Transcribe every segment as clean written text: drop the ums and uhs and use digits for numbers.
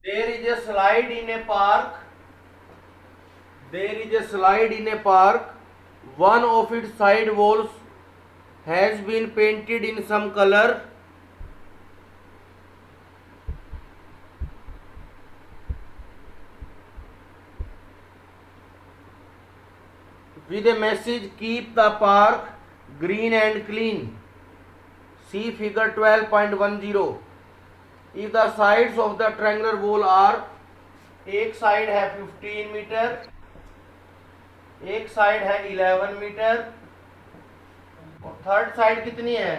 There is a slide in a park. There is a slide in a park. One of its side walls has been painted in some color. With a message, keep the park green and clean. See figure 12.10. If the sides of the triangular wall are, एक side है 15 metre, एक side है 11 metre, और third side कितनी है?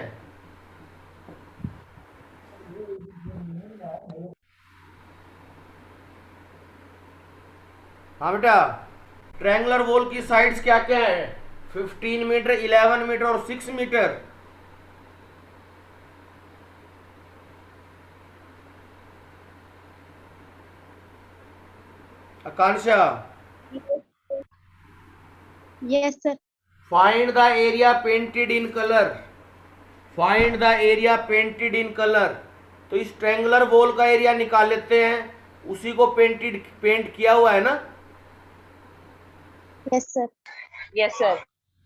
हाँ बेटा, triangular wall की साइड्स क्या क्या है? 15 मीटर, 11 मीटर और 6 metre. Akanksha, Yes, sir. Find the area painted in colour. Find the area painted in colour. तो इस ट्रायंगुलर वॉल का एरिया निकाल लेते हैं, उसी को पेंट किया हुआ है ना। Yes, sir. Yes, sir.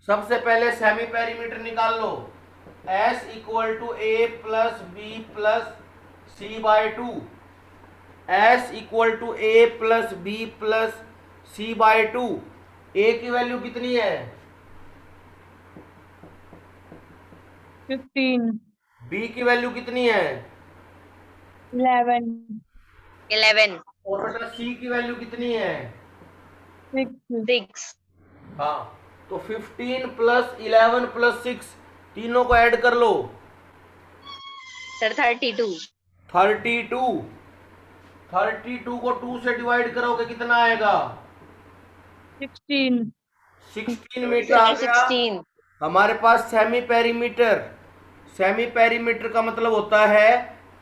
सबसे पहले सेमी पेरीमीटर निकाल लो। S equal to A plus B plus C by two. S equal to A plus B plus C by two. A की वैल्यू कितनी है? 15, बी की वैल्यू कितनी है? 11, 11, और बेटा सी की वैल्यू कितनी है? 6, 6, हाँ, तो 15 प्लस 11 प्लस 6 तीनों को ऐड कर लो। sir, 32, 32। 32 को 2 से डिवाइड करोगे कितना आएगा? 16, 16 मीटर आ गया। 16, हमारे पास सेमी पेरीमीटर। सेमी पेरीमीटर का मतलब होता है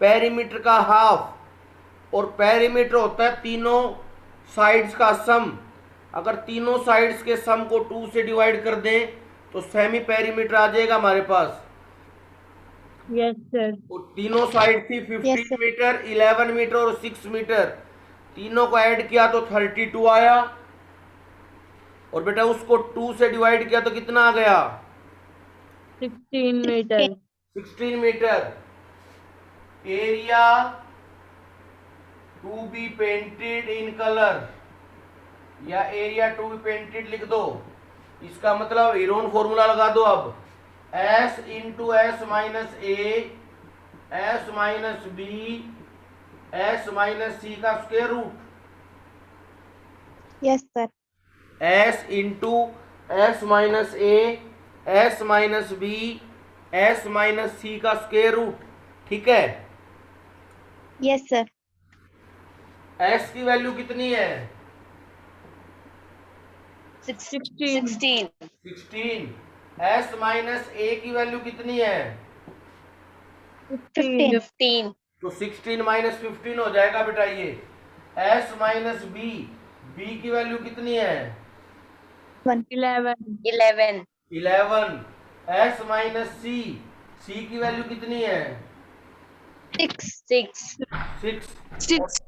पेरीमीटर का हाफ, और पेरीमीटर होता है तीनों साइड्स का सम। अगर तीनों साइड्स के सम को 2 से डिवाइड कर दें तो सेमी पेरीमीटर आ जाएगा हमारे पास। yes, sir. वो तीनों साइड थी 15 sir. मीटर, 11 मीटर और 6 मीटर। तीनों को ऐड किया तो 32 आया, और बेटा उसको 2 से डिवाइड किया तो कितना आ गया? 16 meter, 16 metre. Area to be painted in colour, या एरिया टू बी पेंटेड लिख दो। इसका मतलब इरोन फॉर्मूला लगा दो। अब S into S minus A, S minus B, S minus C का square root. Yes, sir. S into S minus A, S minus B, S minus C का square root. ठीक है। Yes, sir. S की value कितनी है? 16, 16, 16। S minus A की value कितनी है? 15, 15, तो 16 माइनस 15 हो जाएगा बेटा ये। S माइनस बी, बी की वैल्यू कितनी है? 11, 11, 11। S माइनस सी, सी की वैल्यू कितनी है? 6. 6, 6। 6.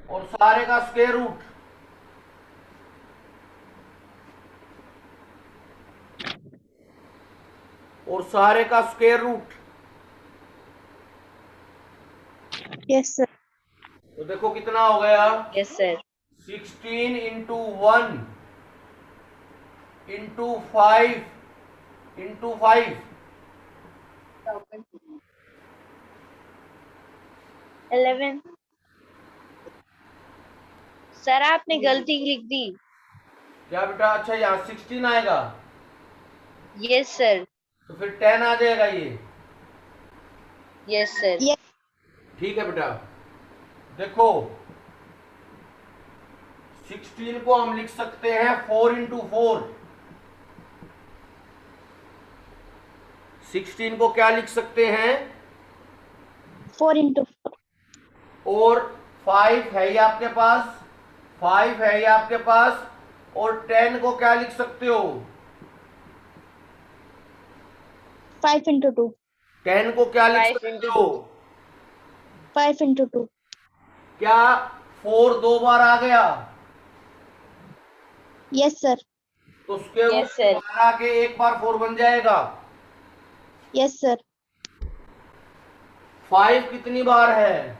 और सारे का स्क्वायर रूट। और सारे का स्क्वायर रूट। Yes, sir. तो देखो कितना हो गया? yes, sir, 16 into 1 into 5 into 5। 11, sir आपने गलती लिख दी। क्या बेटा? अच्छा, यहाँ 16 आएगा yes, sir, तो फिर 10 आ जाएगा ये। yes, sir, Yes. ठीक है बेटा। देखो 16 को हम लिख सकते हैं 4 इंटू 4। 16 को क्या लिख सकते हैं? 4 into 4. और 5 है ये आपके पास, 5 है ये आपके पास। और 10 को क्या लिख सकते हो? 5 into 2. 10 को क्या लिख 5 सकते into हो? 5 into 2. क्या 4 2 बार आ गया, Yes, sir. तो स्क्वायर रूट Yes, से sir. बाहर आके एक बार 4 बन जाएगा। Yes, sir. 5 कितनी बार है?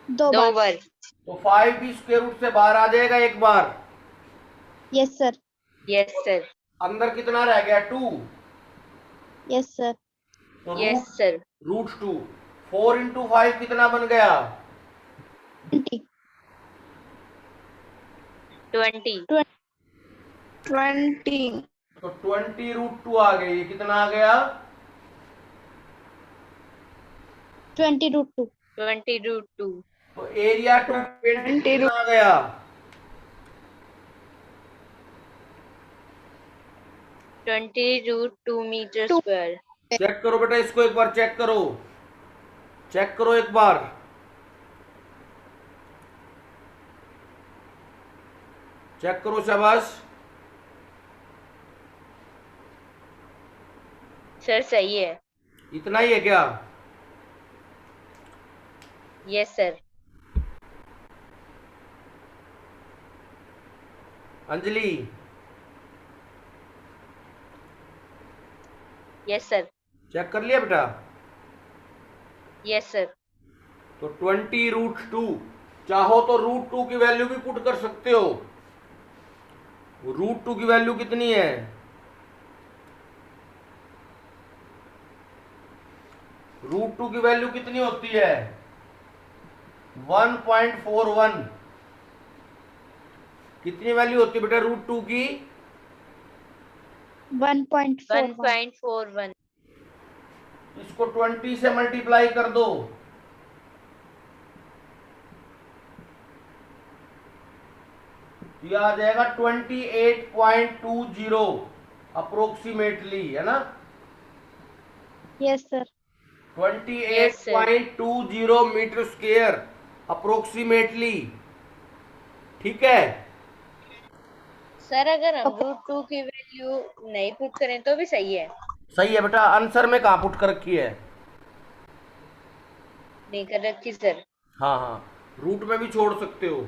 2 दो बार. बार. तो 5 भी स्क्वायर रूट से बाहर आ जाएगा एक बार। Yes, sir. Yes, sir. अंदर कितना रह गया? 2। Yes, sir. तो Yes, sir. रूट 2। 4 इंटू 5 कितना बन गया? 20. 20. 20. तो 20 रूट 2 आ गई। ये कितना आ गया? 20 root 2. 20 root 2. तो एरिया 220 कितना आ गया? 20 root 2 meter Two. square. Check करो बेटा, इसको एक बार चेक करो, चेक करो एक बार। चेक करो, शाबाश। सर सही है. इतना ही है क्या? Yes, sir. Anjali, Yes, sir. Check कर लिया बेटा? Yes, sir. तो 20 रूट 2, चाहो तो रूट 2 की वैल्यू भी पुट कर सकते हो। रूट 2 की वैल्यू कितनी है? रूट 2 की वैल्यू कितनी होती है? 1.41। कितनी वैल्यू होती है बेटा रूट 2 की? 1.41. 1.41. इसको 20 से मल्टीप्लाई कर दो। ये आ जाएगा 28.20 अप्रोक्सीमेटली, है ना? Yes, sir. 28.20 metre square approximately. ठीक है? सर अगर हम रूट 2 की वैल्यू नहीं पुट करें तो भी सही है. सही है बेटा। आंसर में कहाँ पुट कर रखी है? नहीं कर रखी सर. हाँ हाँ, रूट में भी छोड़ सकते हो।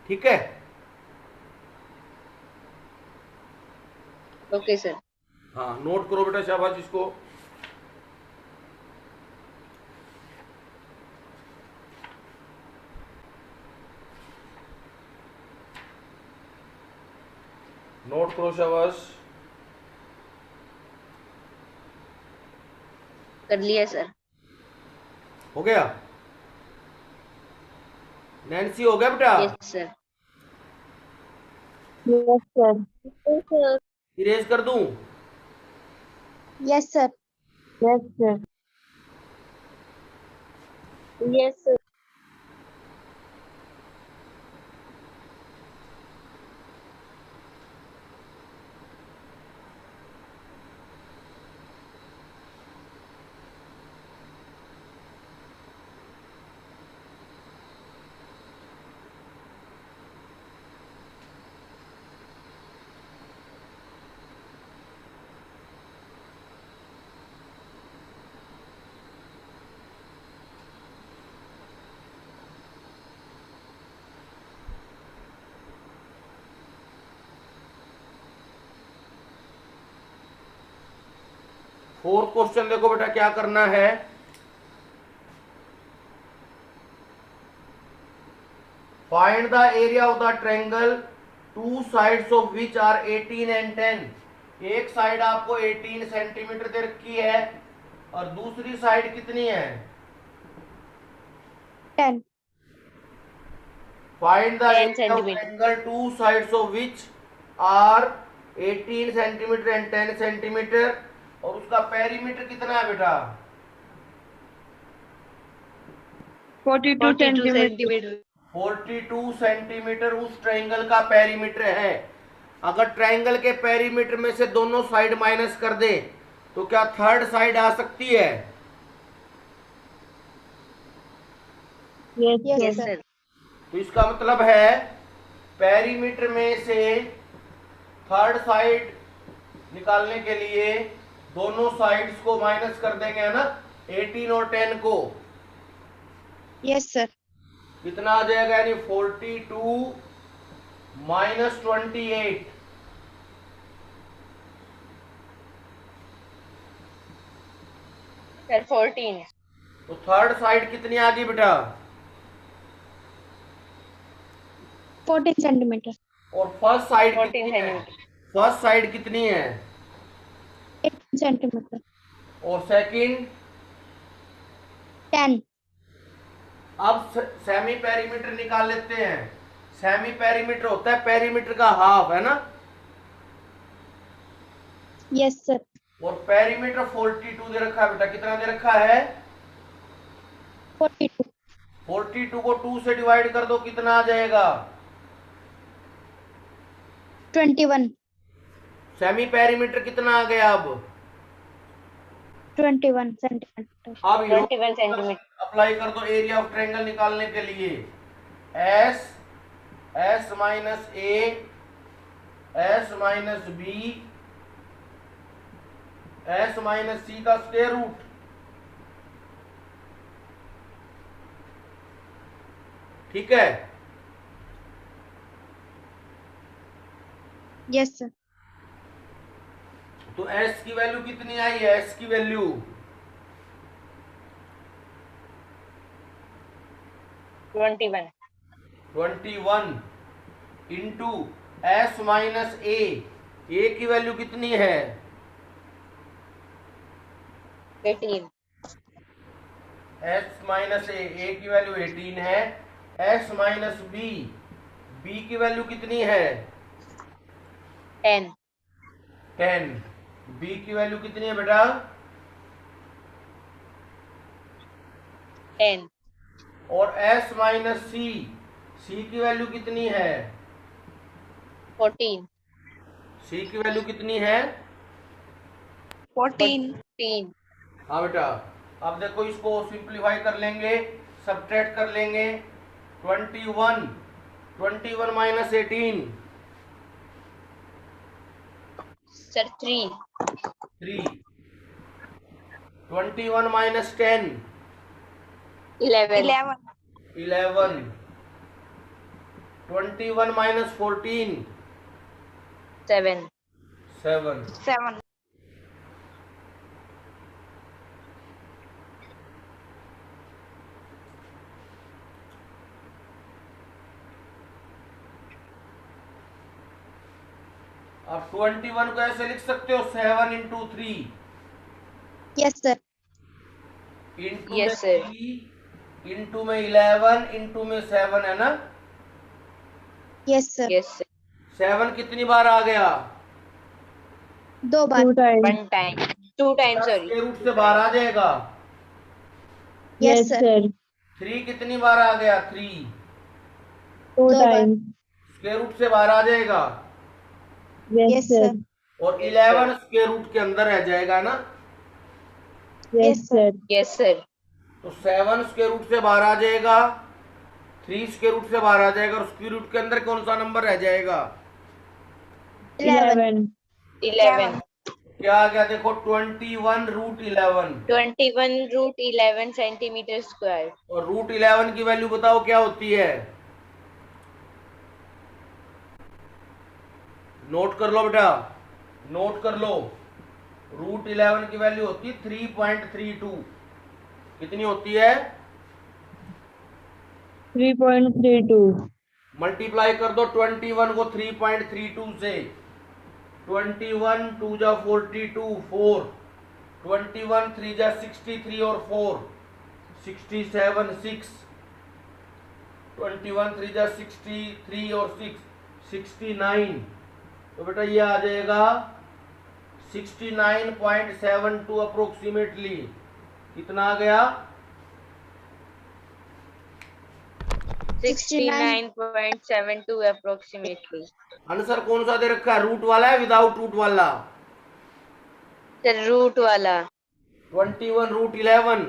ठीक है? Okay sir. हाँ, नोट करो बेटा, शाबाश इसको। नोट करो, शाबाश। कर लिया सर. हो गया? नैन्सी, हो गया बेटा? Yes sir. Yes, sir. Erase कर दूं? Yes, sir. Yes, sir. Yes sir. Fourth question देखो बेटा, क्या करना है। Find the area of the triangle two sides of which are 18 and 10। एक साइड आपको 18 सेंटीमीटर दे रखी है और दूसरी साइड कितनी है? 10. Find the 10 area of centimetre. Triangle two sides of which are 18 centimetre and 10 centimetre, और उसका पेरीमीटर कितना है बेटा? 42 42 centimeter. सेंटीमीटर. 42 सेंटीमीटर उस ट्रायंगल का पेरीमीटर है। अगर ट्रायंगल के पेरीमीटर में से दोनों साइड माइनस कर दे तो क्या थर्ड साइड आ सकती है? Yes, Yes, yes sir. Sir. तो इसका मतलब है पेरीमीटर में से थर्ड साइड निकालने के लिए दोनों साइड्स को माइनस कर देंगे, है ना? 18 और 10 को Yes, sir. कितना आ जाएगा, यानी 42 माइनस 28, सर 14 तो थर्ड साइड कितनी आ गई बेटा, 14 centimeter. और फर्स्ट साइड 14 कितनी है, सेंटीमीटर, फर्स्ट साइड कितनी है, 18 centimeter. और सेकंड। 10. अब सेमी पेरीमीटर निकाल लेते हैं। सेमी पेरीमीटर होता है पेरीमीटर का हाफ, है ना, Yes, sir. और पेरीमीटर 42 दे रखा है बेटा, कितना दे रखा है, 42. 42 को 2 से डिवाइड कर दो, कितना आ जाएगा, 21. सेमी पेरीमीटर कितना आ गया अब। 21 centimeter. अब 21 सेंटीमीटर, अप्लाई कर दो एरिया ऑफ ट्रायंगल निकालने के लिए, S S minus A S minus B S minus C का स्क्वायर रूट, ठीक है। Yes, sir. तो एस की वैल्यू कितनी आई है, एस की value 21 21 into S minus A की वैल्यू कितनी है, 18 एस माइनस ए की वैल्यू 18 है, एस माइनस बी की वैल्यू कितनी है, 10 10, बी की वैल्यू कितनी है बेटा, 10 और एस माइनस सी की वैल्यू कितनी है, 14 सी की वैल्यू कितनी है, 14 हाँ बेटा। अब देखो इसको सिंप्लीफाई कर लेंगे, सब्ट्रैक्ट कर लेंगे, 21 माइनस 18 सर 3 3, 21 माइनस 10 11 11, 21 माइनस 14 7 7। अब 21 को ऐसे लिख सकते हो, 7 into 3 Yes, sir. Into Yes, में sir. 3 इंटू में 11 इंटू में 7, है ना, Yes, sir. यस सर 7 कितनी बार आ गया, 2 बार. 2 times. 1 time 2 time sorry square root से बाहर आ जाएगा। Yes, Yes, sir. sir. 3 कितनी बार आ गया, 3 2 2 बार. times. स्क्वायर रूट से बाहर आ जाएगा, Yes, Yes, sir. sir. और 11 स्क्वायर रूट के अंदर रह जाएगा ना, Yes, Yes, sir. sir. Yes sir तो 7 स्क्वायर रूट से बाहर आ जाएगा, 3 स्क्वायर रूट से बाहर आ जाएगा, और स्क्वायर रूट के अंदर कौन सा नंबर रह जाएगा, 11. 11 क्या आ गया देखो, 21 रूट 11, 21 रूट 11 सेंटीमीटर स्क्वायर और रूट 11 की वैल्यू बताओ क्या होती है, नोट कर लो बेटा, नोट कर लो, रूट 11 की वैल्यू होती है 3.32, कितनी होती है, 3.32. मल्टीप्लाई कर दो 21 को 3.32 से, 21 2 जा 42 4, 21 3 जा 63 और 4 67 6, 21 3 जा 63 और 6 69, तो बेटा ये आ जाएगा 69.72 अप्रोक्सीमेटली, कितना आ गया, 69.72 अप्रोक्सीमेटली आंसर कौन सा दे रखा है, रूट वाला है विदाउट रूट वाला, सर रूट वाला 21 रूट 11,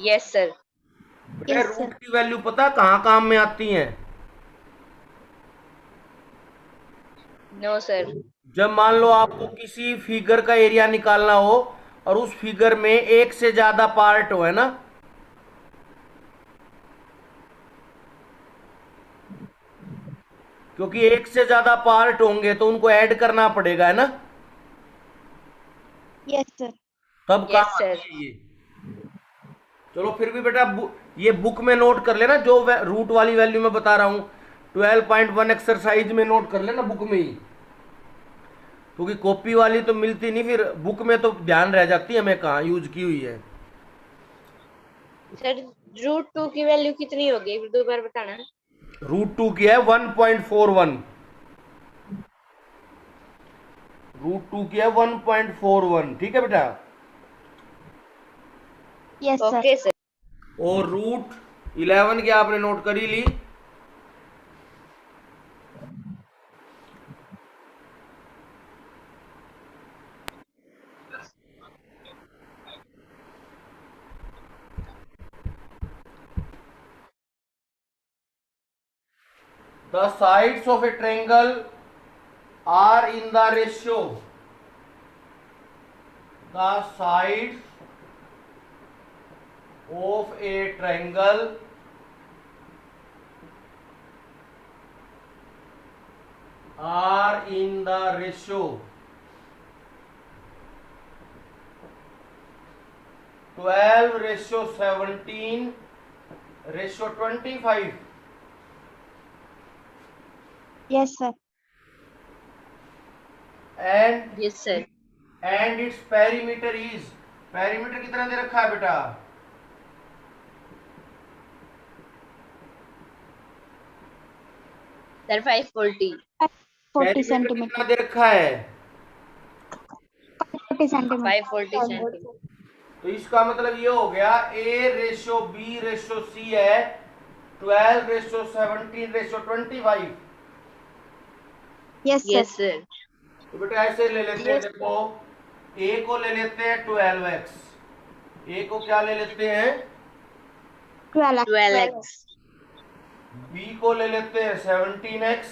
यस सर बेटा Yes, sir. रूट की वैल्यू पता कहाँ काम में आती है, नो सर जब मान लो आपको किसी फिगर का एरिया निकालना हो और उस फिगर में एक से ज्यादा पार्ट हो, है ना। क्योंकि एक से ज्यादा पार्ट होंगे तो उनको ऐड करना पड़ेगा, है ना, Yes, sir. तब यस काम सर। आती है ये। चलो फिर भी बेटा ये बुक में नोट कर लेना, जो रूट वाली वैल्यू मैं बता रहा हूं 12.1 एक्सरसाइज में नोट कर लेना, बुक में ही, क्योंकि कॉपी वाली तो मिलती नहीं, फिर बुक में तो ध्यान रह जाती है हमें कहाँ यूज की हुई है। सर √2 की वैल्यू कितनी होगी, फिर दो बार बताना। √2 की है 1.41, √2 की है 1.41, ठीक है बेटा। Yes, sir. Okay sir. और √11 की आपने नोट कर ही ली। The sides of a triangle are in the ratio. The sides of a triangle are in the ratio 12:17:25. Yes, sir. and yes sir. and its perimeter is, perimeter कितना दे रखा है बेटा, sir 540। 40 perimeter centimeter. कितना दे रखा है, 40 centimeter. 540 centimetre. तो इसका मतलब ये हो गया A/B/C है 12:17:25। Yes, sir. Yes sir. तो बेटा ऐसे ले लेते हैं, Yes, देखो A को ले लेते हैं 12x, A को क्या ले लेते हैं 12. 12x। B को ले लेते हैं 17x,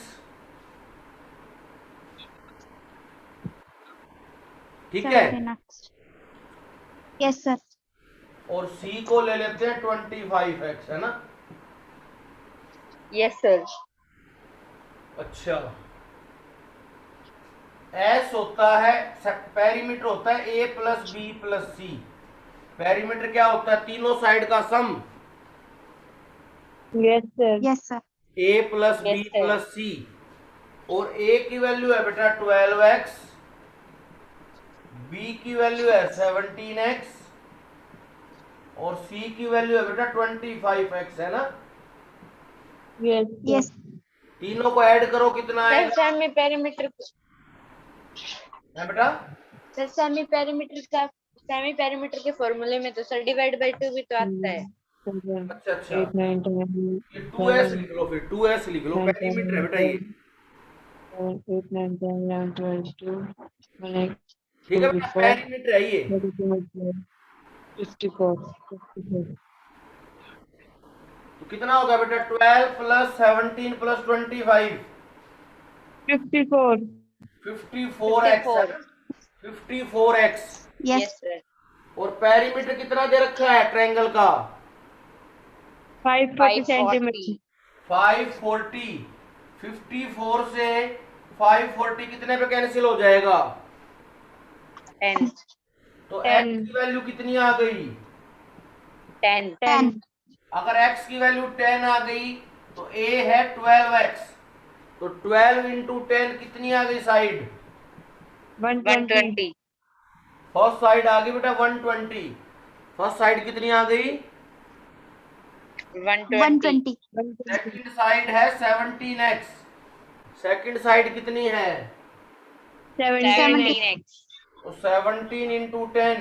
ठीक है, 17x. Yes, sir. और C को ले लेते हैं 25x, है ना। Yes sir. अच्छा, S होता है, पेरीमीटर होता है A+B+C। पेरीमीटर क्या होता है, तीनों साइड का सम, Yes, sir. Yes, sir. A+B+C। और A की वैल्यू है बेटा 12x, B की वैल्यू है 17x, और C की वैल्यू है बेटा 25x, है ना। Yes, Yes. तीनों को ऐड करो कितना सर आएगा, सेमी पेरीमीटर, है बेटा, सर सेमी पेरीमीटर के फॉर्मूले में तो सर डिवाइड बाय 2 भी तो आता है। 7, अच्छा अच्छा, 8, 9, 10, ये 2s 11, लिख लो, फिर 2s लिख लो, 9, 10, पेरीमीटर है बेटा ये, 8, 9, 10, 11, 12, 2, 1, ठीक है बेटा, 24, पेरीमीटर है ये। 32, 54, 54. तो कितना होगा बेटा 12 + 17 + 25, 54. 54x, 54x। Yes. Yes sir. और पेरीमीटर कितना दे रखा है ट्रायंगल का 540 540। centimeters. 540, 54 से 540 कितने पे कैंसिल हो जाएगा, 10। तो 10. x की वैल्यू कितनी आ गई, 10। 10. अगर x की वैल्यू 10 आ गई तो a है 12x, तो 12 × 10 कितनी आ गई साइड, 120. 120। फर्स्ट साइड आ गई बेटा 120, फर्स्ट साइड कितनी आ गई, 120। 120. सेकंड साइड है 17x, सेकंड साइड कितनी है, 70. 17x। तो 17 × 10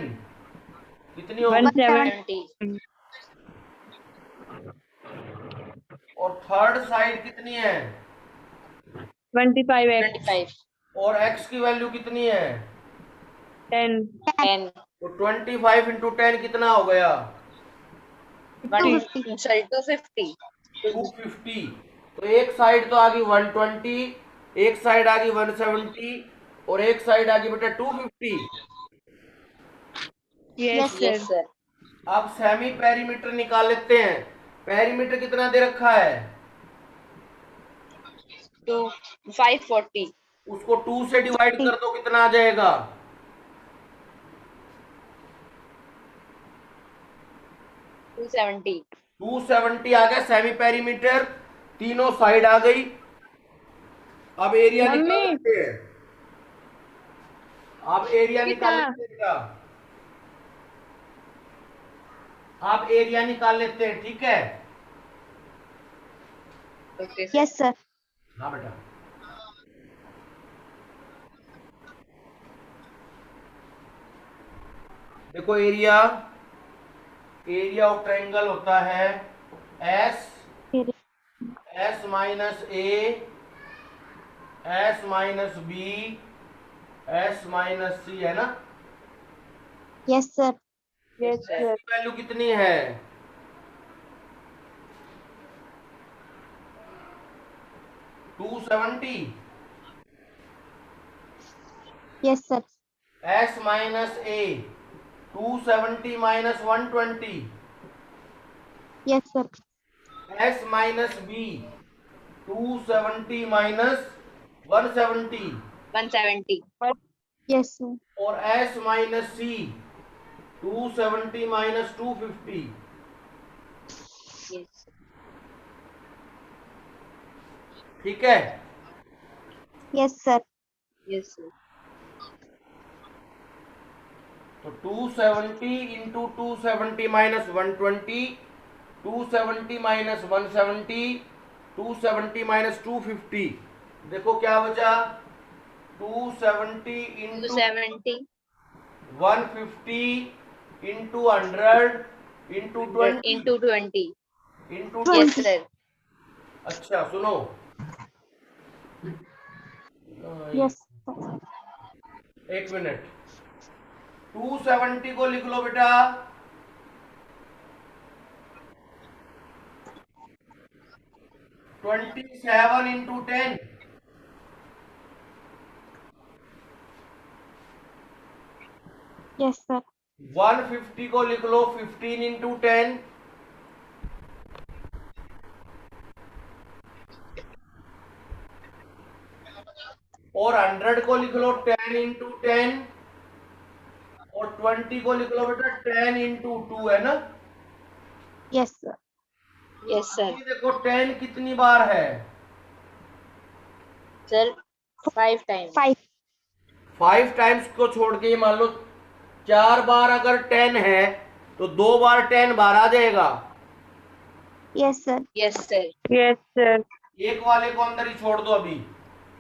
कितनी होगी, 170. 170। और थर्ड साइड कितनी है, 25x. 25। और x की वैल्यू कितनी है, 10. 10। तो 25 × 10 कितना हो गया, 250. सॉरी 250। 250। तो एक साइड तो आ गई 120, एक साइड आ गई 170, और एक साइड आ गई बेटा 250। Yes, sir. Yes, sir. अब सेमी पेरीमीटर निकाल लेते हैं। पेरीमीटर कितना दे रखा है? 540. उसको 2 से डिवाइड कर दो, कितना आ जाएगा? 270. 270 आ गया सेमी पेरीमीटर, तीनों साइड आ गई। अब एरिया निकाल मम्मी। लेते हैं। अब एरिया निकाल कितना? लेते हैं बेटा। आप एरिया निकाल लेते हैं, ठीक है? Okay, sir. Yes, sir. हाँ बेटा। देखो एरिया ऑफ ट्रायंगल होता है S minus A, S minus B, S minus C, है ना? Yes, sir. Yes, S sir. की वैल्यू कितनी है? 270। Yes, sir. S minus A 270 minus 120, Yes, sir. S minus B 270 minus 170, 170. Yes, sir. और S minus C 270 minus 250। Yes. ठीक है? Yes, sir. Yes, sir. तो 270 into 270 minus 120, 270 minus 170, 270 minus 250। देखो क्या बचा? 270 into 270. 150 into 100 into 20 Into 20. Into Yes, 20। sir. अच्छा सुनो, Yes, sir. एक मिनट। 270 को लिख लो बेटा 27 इंटू 10, Yes, sir. 150 को लिख लो 15 इंटू 10, और 100 को लिख लो 10 इंटू 10, और 20 को लिख लो बेटा 10 इंटू 2, है ना? Yes, sir. Yes, sir. ये देखो 10 कितनी बार है? Sir, 5 times. 5. 5 टाइम्स को छोड़ के मान लो 4 बार अगर 10 है तो 2 बार 10 बार आ जाएगा। Yes, sir. Yes, sir. Yes, sir. एक वाले को अंदर ही छोड़ दो, अभी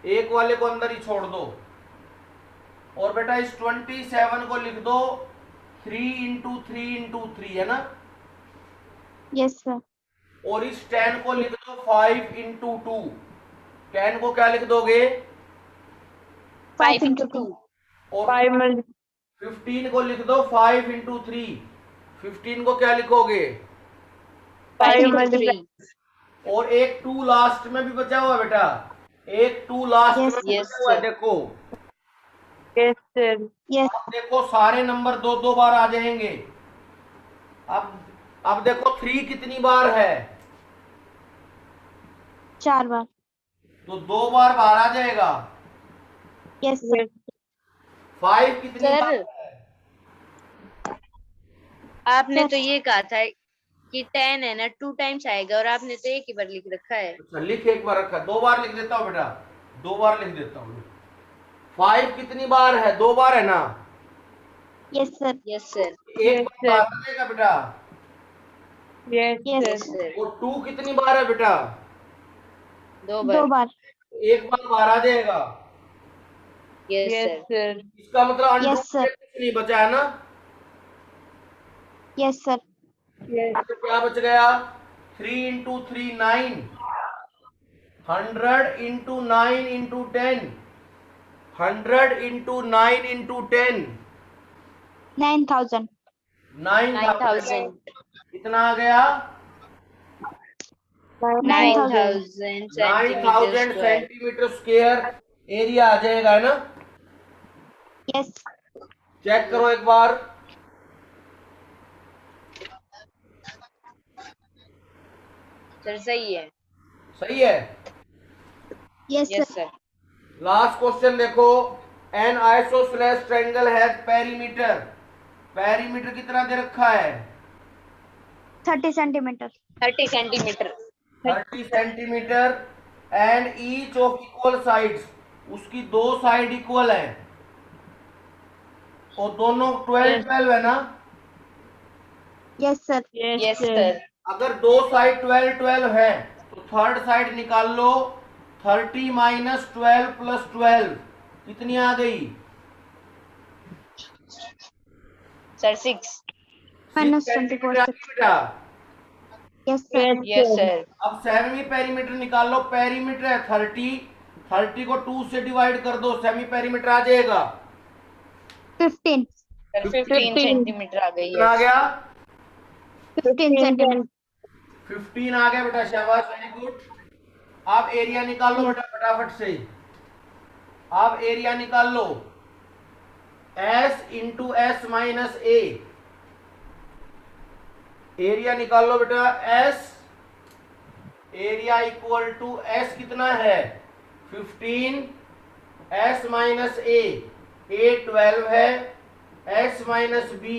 एक वाले को अंदर ही छोड़ दो। और बेटा इस 27 को लिख दो 3 इंटू 3 इंटू 3, है ना? Yes, sir. और इस 10 को लिख दो 5 इंटू 2। 10 को क्या लिख दोगे? 5 into 2. और 5 multiplied 15 को लिख दो 5 इंटू 3। 15 को क्या लिखोगे? 5 5 into multiplied 3. और एक 2 लास्ट में भी बचा हुआ है बेटा, एक 2 लास्ट Yes, में भी yes, बचा हुआ है। sir. देखो Yes, sir. Yes. अब देखो सारे नंबर 2-2 बार आ जाएंगे। अब देखो 3 कितनी बार है? 4 बार. तो 2 बार बाहर आ जाएगा। Yes, sir. Yes. 5 कितनी Sir, बार है? आपने Sir. तो ये कहा था कि 10 है ना 2 टाइम्स आएगा, और आपने तो एक ही बार लिख रखा है। अच्छा लिख एक बार रखा, 2 बार लिख देता हूँ बेटा, 2 बार लिख देता हूँ। 5 कितनी बार है? 2 बार है ना? Yes, sir. Yes, sir. एक Yes, बार बाहर आ जाएगा बेटा। Yes, Yes. Yes, sir. sir. और 2 कितनी बार है बेटा? 2 2 बार. बार. एक बार बाहर आ जाएगा। Yes, Yes, sir. sir. इसका मतलब अंडर Yes, sir. कुछ नहीं बचा है ना? Yes, sir. Yes. तो क्या बच गया? 3 into 3 9, 100 into 9 into 10, 100 into 9 into 10, 9,000. 9,000। 9,000. कितना आ गया? 9,000 9,000 centimeters square. Centimeter square area आ जाएगा, है ना? Yes. चेक करो एक बार। सर सही है। सही है। Yes, yes sir. Sir. Last question देखो, an isosceles triangle has perimeter, perimeter कितना दे रखा है? 30 centimeter. 30 centimeter. 30 centimeter and each of equal sides, उसकी दो साइड इक्वल है, और दोनों 12 12 है ना? Yes, sir. Yes, yes sir. Sir. अगर दो साइड 12 12 है तो थर्ड साइड निकाल लो, 30 माइनस 12 प्लस 12 कितनी आ गई? सर 6। Minus 6 24, सेंटीमीटर आ sir. गई बेटा। Yes, sir. Yes, yes sir. Sir. अब 7वीं पेरीमीटर निकाल लो, पेरीमीटर है 30, 30 को 2 से डिवाइड कर दो, सेमी पेरीमीटर आ जाएगा। 15. सर 15 15 सेंटीमीटर आ गई कितना आ है। गया? 15 centimeter. 15 आ गया बेटा, शाबाश, वेरी गुड। आप एरिया निकाल लो बेटा फटाफट से, आप एरिया निकाल लो, S into S minus A, area निकाल लो बेटा, S area equal to S कितना है? 15, S माइनस ए 12 है, S माइनस बी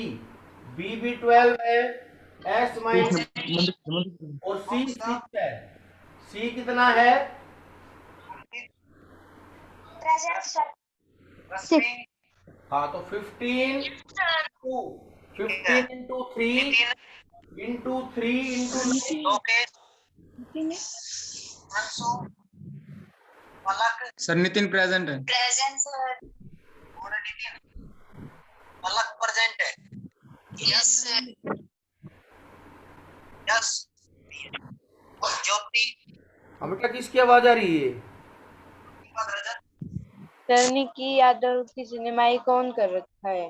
भी 12 है, S माइनस और C 6 है, C कितना है? 6. हाँ, तो 15 into 3 into 3 into sir Nitin present है। पलक प्रेजेंट है। Yes yes. ज्योति हाँ बेटा, किसकी आवाज आ रही है? सर की यादव की सिनेमाई कौन कर रखा है?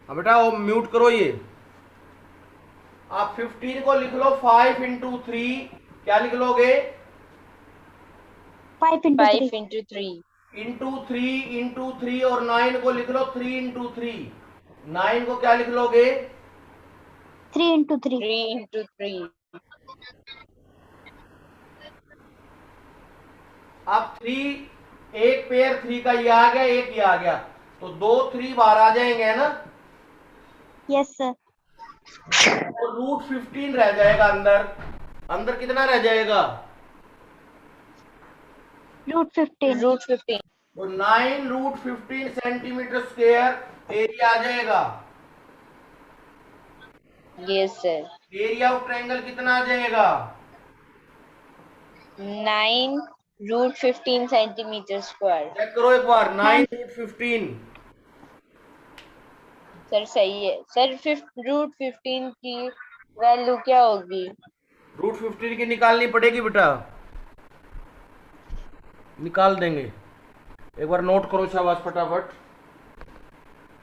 हाँ बेटा, वो म्यूट करो ये। आप 15 को लिख लो 5 इंटू 3, क्या लिख लोगे? 5 into 3. 5 इंटू 3। इंटू 3 और 9 को लिख लो 3 इंटू 3, 9 को क्या लिख लोगे? 3 into 3. 3 इंटू 3। अब 3, एक पेयर 3 का ये आ गया, एक ये आ गया, तो 2 3 बाहर आ जाएंगे, है ना? Yes, sir. तो रूट 15 रह जाएगा अंदर, अंदर कितना रह जाएगा? Root 15. रूट 15। तो 9 रूट 15 सेंटीमीटर स्क्वायर एरिया आ जाएगा। Yes sir. Area of triangle कितना आ जाएगा? 9 रूट 15 सेंटीमीटर स्क्वायर। चेक करो एक बार, 9 रूट 15। सर सही है सर। रूट 15 की वैल्यू क्या होगी? रूट 15 की निकालनी पड़ेगी बेटा, निकाल देंगे, एक बार नोट करो शाबाश फटाफट।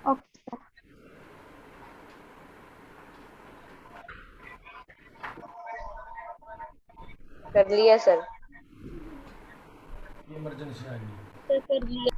Okay, sir. कर लिया सर। इमरजेंसी आ गई। सर कर लिया।